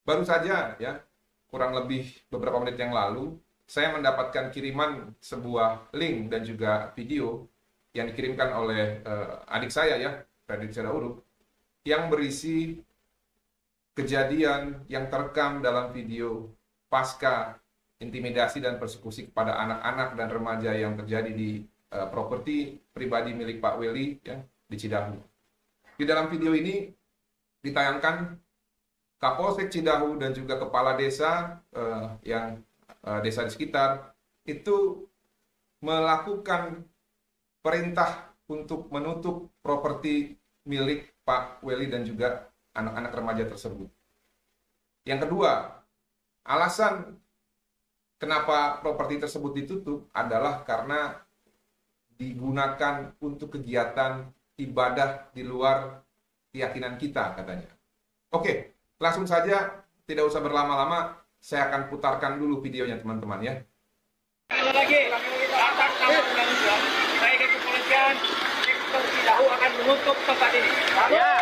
Baru saja ya, kurang lebih beberapa menit yang lalu, saya mendapatkan kiriman sebuah link dan juga video yang dikirimkan oleh adik saya ya, Fredrik Sidahu, yang berisi kejadian yang terekam dalam video pasca intimidasi dan persekusi kepada anak-anak dan remaja yang terjadi di properti pribadi milik Pak Welly ya, di Cidahu. Di dalam video ini ditayangkan Kapolsek Cidahu dan juga kepala desa yang desa di sekitar itu melakukan perintah untuk menutup properti milik Pak Welly dan juga anak-anak remaja tersebut. Yang kedua, alasan kenapa properti tersebut ditutup adalah karena digunakan untuk kegiatan ibadah di luar keyakinan kita katanya. Oke, langsung saja, tidak usah berlama-lama, saya akan putarkan dulu videonya teman-teman ya. Lagi, atas nama undang-undang, saya dari kepolisian, sektor Cidahu akan menutup tempat ini. Ya.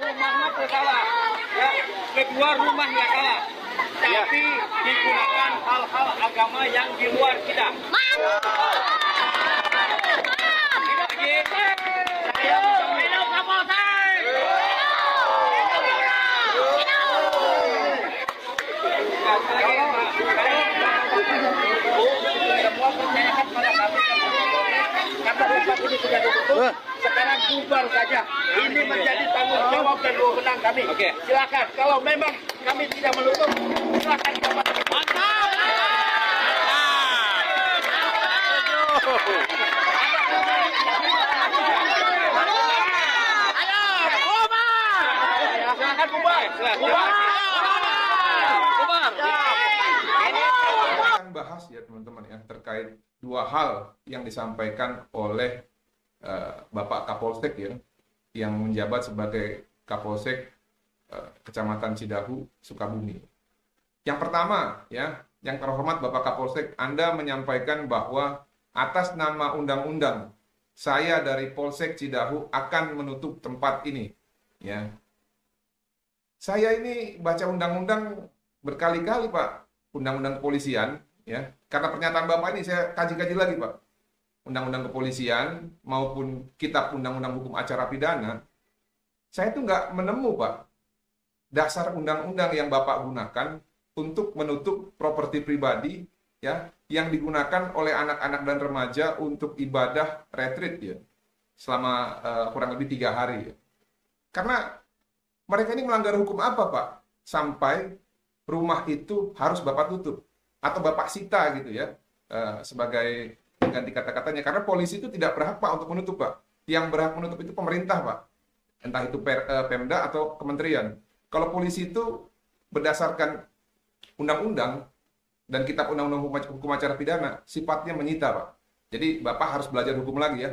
Rumahnya bersalah. Ya, kedua rumah nggak salah. Tapi digunakan hal-hal agama yang di luar kita. Sekarang bubar saja. Ini menjadi tanggung jawab dan wewenang kami. Silakan. Kalau memang kami tidak menutup, silakan dapat. Mantap. Silakan bubar. Bubar. Kita akan bahas ya teman-teman ya terkait dua hal yang disampaikan oleh Bapak Kapolsek ya, yang menjabat sebagai Kapolsek Kecamatan Cidahu, Sukabumi. Yang pertama ya, yang terhormat Bapak Kapolsek, Anda menyampaikan bahwa atas nama undang-undang saya dari Polsek Cidahu akan menutup tempat ini ya. Saya ini baca undang-undang berkali-kali Pak, undang-undang kepolisian ya. Karena pernyataan Bapak ini saya kaji-kaji lagi Pak. Undang-undang kepolisian maupun kitab undang-undang hukum acara pidana, saya itu nggak menemu Pak dasar undang-undang yang Bapak gunakan untuk menutup properti pribadi ya yang digunakan oleh anak-anak dan remaja untuk ibadah retreat ya selama kurang lebih 3 hari ya. Karena mereka ini melanggar hukum apa Pak sampai rumah itu harus Bapak tutup atau Bapak sita gitu ya sebagai ganti kata-katanya, karena polisi itu tidak berhak Pak untuk menutup Pak. Yang berhak menutup itu pemerintah Pak, entah itu Pemda atau kementerian. Kalau polisi itu berdasarkan undang-undang dan kitab undang-undang hukum acara pidana sifatnya menyita Pak. Jadi Bapak harus belajar hukum lagi ya.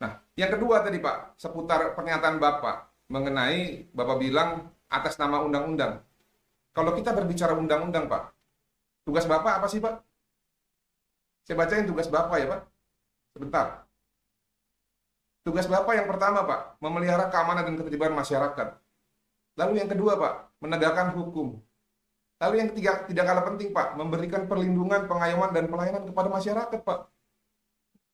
Nah, yang kedua tadi Pak, seputar pernyataan Bapak mengenai Bapak bilang atas nama undang-undang. Kalau kita berbicara undang-undang Pak, tugas Bapak apa sih Pak? Saya bacain tugas Bapak ya Pak. Sebentar. Tugas Bapak yang pertama Pak, memelihara keamanan dan ketertiban masyarakat. Lalu yang kedua Pak, menegakkan hukum. Lalu yang ketiga, tidak kalah penting Pak, memberikan perlindungan, pengayoman, dan pelayanan kepada masyarakat Pak.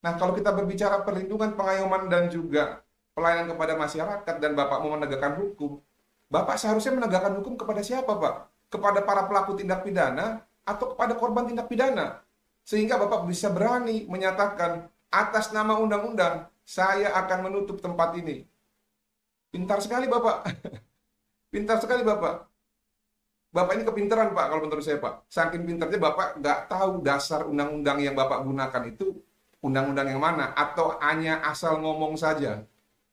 Nah kalau kita berbicara perlindungan, pengayoman, dan juga pelayanan kepada masyarakat, dan Bapak mau menegakkan hukum, Bapak seharusnya menegakkan hukum kepada siapa Pak? Kepada para pelaku tindak pidana atau kepada korban tindak pidana? Sehingga Bapak bisa berani menyatakan atas nama undang-undang saya akan menutup tempat ini. Pintar sekali Bapak. Pintar sekali Bapak. Bapak ini kepintaran Pak kalau menurut saya Pak. Saking pintarnya Bapak nggak tahu dasar undang-undang yang Bapak gunakan itu undang-undang yang mana atau hanya asal ngomong saja.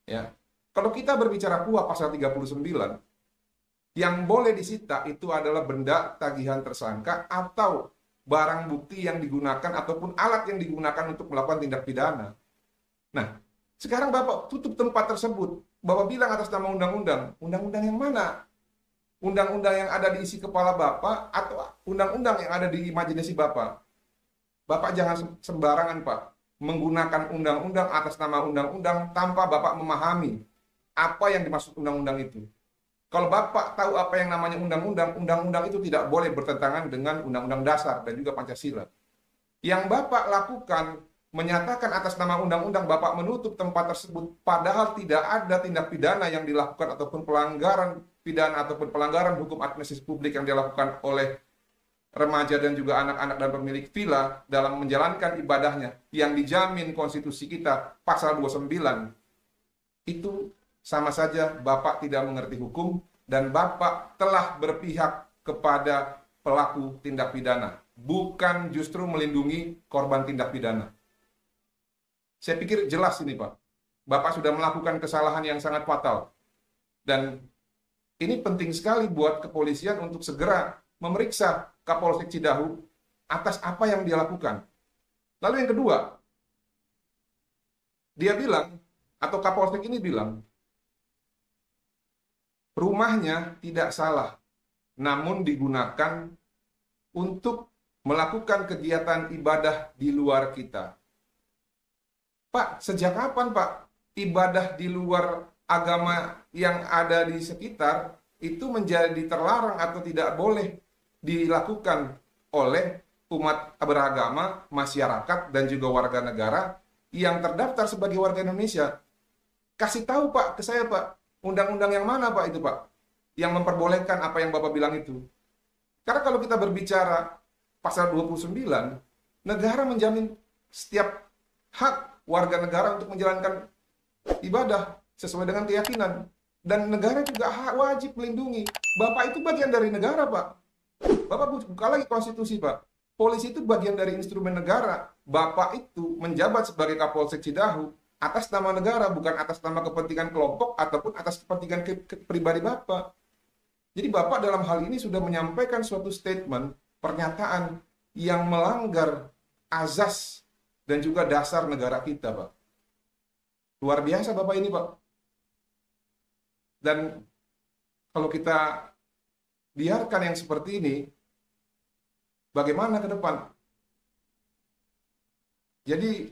Ya. Kalau kita berbicara KUHP pasal 39, yang boleh disita itu adalah benda tagihan tersangka atau barang bukti yang digunakan ataupun alat yang digunakan untuk melakukan tindak pidana. Nah, sekarang Bapak tutup tempat tersebut. Bapak bilang atas nama undang-undang. Undang-undang yang mana? Undang-undang yang ada di isi kepala Bapak atau undang-undang yang ada di imajinasi Bapak? Bapak jangan sembarangan, Pak. menggunakan undang-undang atas nama undang-undang tanpa Bapak memahami apa yang dimaksud undang-undang itu. Kalau Bapak tahu apa yang namanya undang-undang, undang-undang itu tidak boleh bertentangan dengan undang-undang dasar dan juga Pancasila. Yang Bapak lakukan, menyatakan atas nama undang-undang Bapak menutup tempat tersebut, padahal tidak ada tindak pidana yang dilakukan ataupun pelanggaran pidana ataupun pelanggaran hukum administrasi publik yang dilakukan oleh remaja dan juga anak-anak dan pemilik villa dalam menjalankan ibadahnya yang dijamin konstitusi kita pasal 29. Itu sama saja Bapak tidak mengerti hukum dan Bapak telah berpihak kepada pelaku tindak pidana, bukan justru melindungi korban tindak pidana. Saya pikir jelas ini, Pak. Bapak sudah melakukan kesalahan yang sangat fatal. Dan ini penting sekali buat kepolisian untuk segera memeriksa Kapolsek Cidahu atas apa yang dia lakukan. Lalu yang kedua, dia bilang, atau Kapolsek ini bilang, rumahnya tidak salah, namun digunakan untuk melakukan kegiatan ibadah di luar kita. Pak, sejak kapan Pak ibadah di luar agama yang ada di sekitar itu menjadi terlarang atau tidak boleh dilakukan oleh umat beragama, masyarakat, dan juga warga negara yang terdaftar sebagai warga Indonesia? Kasih tahu Pak ke saya Pak, undang-undang yang mana Pak itu Pak, yang memperbolehkan apa yang Bapak bilang itu. Karena kalau kita berbicara pasal 29, negara menjamin setiap hak warga negara untuk menjalankan ibadah sesuai dengan keyakinan. Dan negara juga wajib melindungi. Bapak itu bagian dari negara, Pak. Bapak buka lagi konstitusi, Pak. Polisi itu bagian dari instrumen negara. Bapak itu menjabat sebagai Kapolsek Cidahu atas nama negara, bukan atas nama kepentingan kelompok ataupun atas kepentingan pribadi Bapak. Jadi Bapak dalam hal ini sudah menyampaikan suatu statement, pernyataan yang melanggar azas dan juga dasar negara kita, Pak. Luar biasa Bapak ini, Pak. Dan kalau kita biarkan yang seperti ini, bagaimana ke depan? Jadi,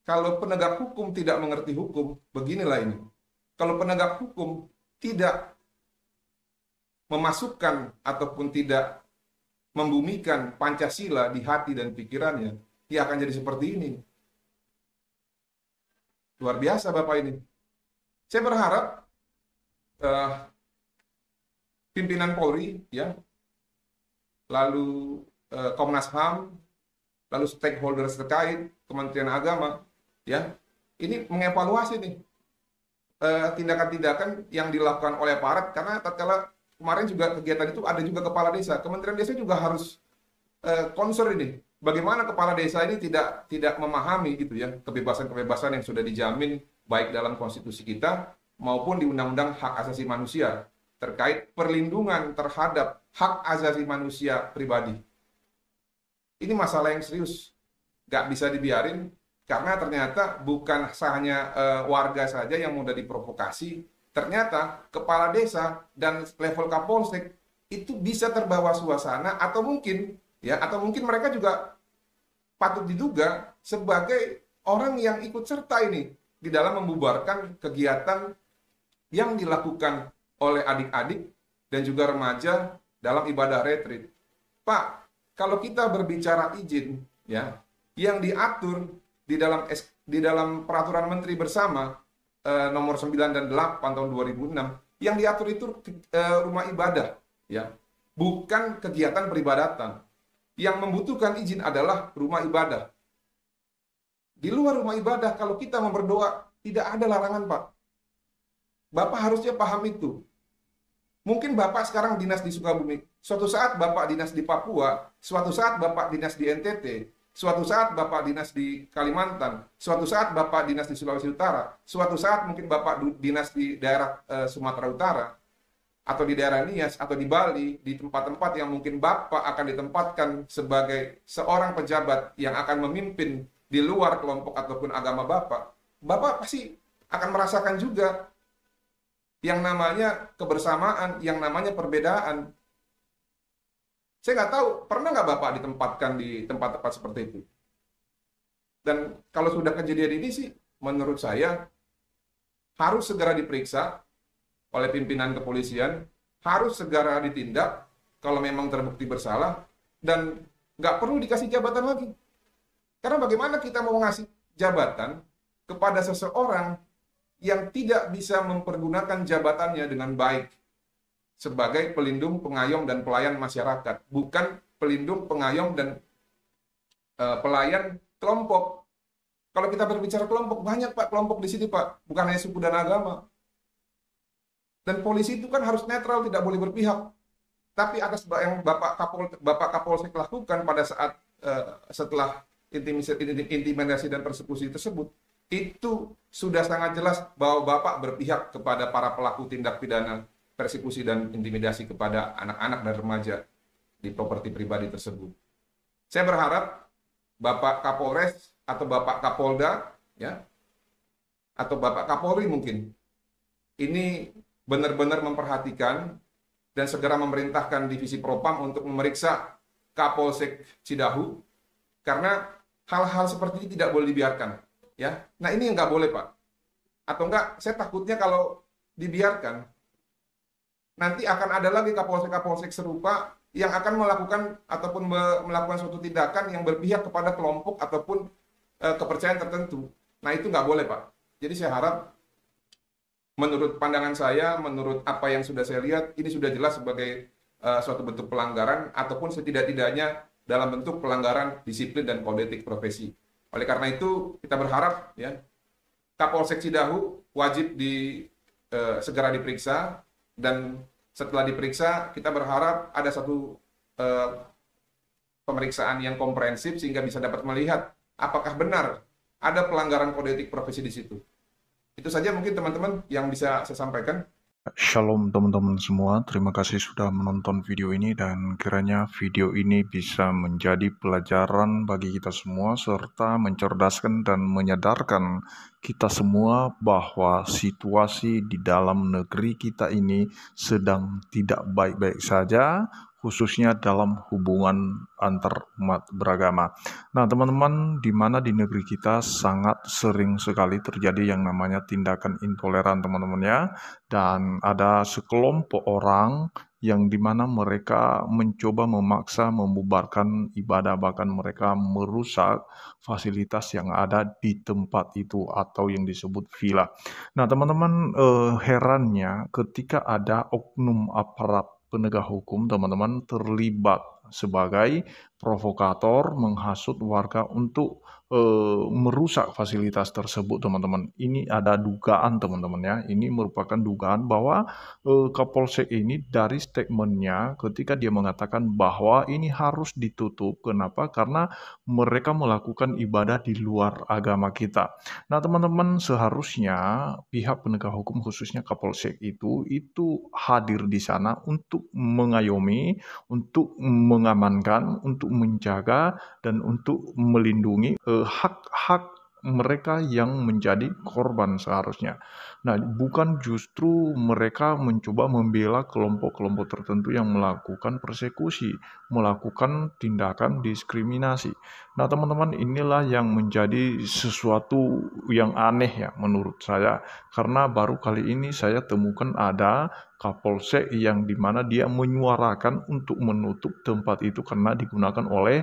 kalau penegak hukum tidak mengerti hukum, beginilah ini. Kalau penegak hukum tidak memasukkan ataupun tidak membumikan Pancasila di hati dan pikirannya, ya akan jadi seperti ini. Luar biasa Bapak ini. Saya berharap pimpinan Polri, ya, lalu Komnas HAM, lalu stakeholders terkait, Kementerian Agama, ya, ini mengevaluasi nih tindakan-tindakan yang dilakukan oleh aparat, karena tatkala kemarin juga kegiatan itu ada juga kepala desa, Kementerian Desa juga harus concern ini. Bagaimana kepala desa ini tidak memahami gitu ya kebebasan-kebebasan yang sudah dijamin baik dalam konstitusi kita maupun di Undang-Undang Hak Asasi Manusia terkait perlindungan terhadap hak asasi manusia pribadi. Ini masalah yang serius, nggak bisa dibiarin karena ternyata bukan hanya warga saja yang mudah diprovokasi, ternyata kepala desa dan level Kapolsek itu bisa terbawa suasana atau mungkin mereka juga patut diduga sebagai orang yang ikut serta ini di dalam membubarkan kegiatan yang dilakukan oleh adik-adik dan juga remaja dalam ibadah retreat. Pak, kalau kita berbicara izin, ya, yang diatur di dalam peraturan Menteri Bersama nomor 9 dan 8 tahun 2006, yang diatur itu rumah ibadah, ya, bukan kegiatan peribadatan. Yang membutuhkan izin adalah rumah ibadah. Di luar rumah ibadah, kalau kita mau berdoa, tidak ada larangan, Pak. Bapak harusnya paham itu. Mungkin Bapak sekarang dinas di Sukabumi, suatu saat Bapak dinas di Papua, suatu saat Bapak dinas di NTT, suatu saat Bapak dinas di Kalimantan, suatu saat Bapak dinas di Sulawesi Utara, suatu saat mungkin Bapak dinas di daerah Sumatera Utara, atau di daerah Nias, atau di Bali, di tempat-tempat yang mungkin Bapak akan ditempatkan sebagai seorang pejabat yang akan memimpin di luar kelompok ataupun agama Bapak, Bapak pasti akan merasakan juga yang namanya kebersamaan, yang namanya perbedaan. Saya nggak tahu, pernah nggak Bapak ditempatkan di tempat-tempat seperti itu? Dan kalau sudah kejadian ini sih, menurut saya harus segera diperiksa oleh pimpinan kepolisian, harus segera ditindak kalau memang terbukti bersalah, dan nggak perlu dikasih jabatan lagi. Karena bagaimana kita mau ngasih jabatan kepada seseorang yang tidak bisa mempergunakan jabatannya dengan baik sebagai pelindung, pengayom, dan pelayan masyarakat, bukan pelindung, pengayom, dan pelayan kelompok. Kalau kita berbicara kelompok, banyak Pak kelompok di sini Pak, bukan hanya suku dan agama. Dan polisi itu kan harus netral, tidak boleh berpihak. Tapi atas yang Bapak Kapolsek lakukan pada saat setelah intimidasi dan persekusi tersebut, itu sudah sangat jelas bahwa Bapak berpihak kepada para pelaku tindak pidana persekusi dan intimidasi kepada anak-anak dan remaja di properti pribadi tersebut. Saya berharap Bapak Kapolres atau Bapak Kapolda, ya, atau Bapak Kapolri mungkin, ini benar-benar memperhatikan dan segera memerintahkan Divisi Propam untuk memeriksa Kapolsek Cidahu, karena hal-hal seperti ini tidak boleh dibiarkan. Ya, nah ini yang nggak boleh Pak. Atau enggak, saya takutnya kalau dibiarkan, nanti akan ada lagi Kapolsek-Kapolsek serupa yang akan melakukan ataupun melakukan suatu tindakan yang berpihak kepada kelompok ataupun kepercayaan tertentu. Nah itu nggak boleh Pak. Jadi saya harap, menurut pandangan saya, menurut apa yang sudah saya lihat, ini sudah jelas sebagai suatu bentuk pelanggaran ataupun setidak-tidaknya dalam bentuk pelanggaran disiplin dan kode etik profesi. Oleh karena itu kita berharap ya Kapolsek Cidahu wajib segera diperiksa, dan setelah diperiksa kita berharap ada satu pemeriksaan yang komprehensif sehingga bisa dapat melihat apakah benar ada pelanggaran kode etik profesi di situ. Itu saja mungkin teman-teman yang bisa saya sampaikan. Shalom teman-teman semua, terima kasih sudah menonton video ini, dan kiranya video ini bisa menjadi pelajaran bagi kita semua serta mencerdaskan dan menyadarkan kita semua bahwa situasi di dalam negeri kita ini sedang tidak baik-baik saja, khususnya dalam hubungan antar umat beragama. Nah teman-teman, di mana di negeri kita sangat sering sekali terjadi yang namanya tindakan intoleran teman-teman ya, dan ada sekelompok orang yang dimana mereka mencoba memaksa membubarkan ibadah, bahkan mereka merusak fasilitas yang ada di tempat itu atau yang disebut villa. Nah teman-teman, herannya ketika ada oknum aparat penegak hukum teman-teman terlibat sebagai provokator menghasut warga untuk merusak fasilitas tersebut teman-teman. Ini ada dugaan teman-teman ya, ini merupakan dugaan bahwa Kapolsek ini dari statementnya ketika dia mengatakan bahwa ini harus ditutup. Kenapa? Karena mereka melakukan ibadah di luar agama kita. Nah teman-teman, seharusnya pihak penegak hukum khususnya Kapolsek itu hadir di sana untuk mengayomi, untuk mengamankan, untuk menjaga, dan untuk melindungi hak-hak mereka yang menjadi korban seharusnya. Nah, bukan justru mereka mencoba membela kelompok-kelompok tertentu yang melakukan persekusi, melakukan tindakan diskriminasi. Nah, teman-teman, inilah yang menjadi sesuatu yang aneh ya menurut saya. Karena baru kali ini saya temukan ada Kapolsek yang dimana dia menyuarakan untuk menutup tempat itu karena digunakan oleh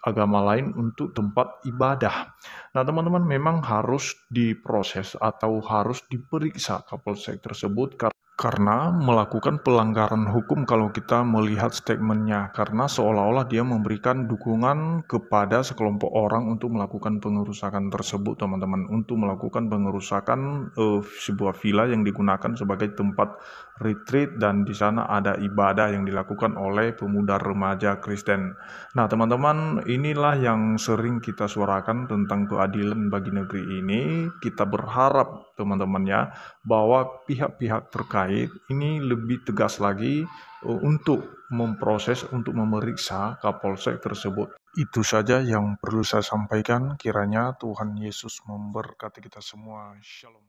agama lain untuk tempat ibadah. Nah teman-teman, memang harus diproses atau harus diperiksa Kapolsek tersebut karena melakukan pelanggaran hukum kalau kita melihat statementnya, karena seolah-olah dia memberikan dukungan kepada sekelompok orang untuk melakukan pengerusakan tersebut teman-teman, untuk melakukan pengerusakan sebuah villa yang digunakan sebagai tempat retreat, dan di sana ada ibadah yang dilakukan oleh pemuda remaja Kristen. Nah teman-teman, inilah yang sering kita suarakan tentang keadilan bagi negeri ini. Kita berharap teman-teman ya bahwa pihak-pihak terkait ini lebih tegas lagi untuk memproses, untuk memeriksa Kapolsek tersebut. Itu saja yang perlu saya sampaikan. Kiranya Tuhan Yesus memberkati kita semua. Shalom.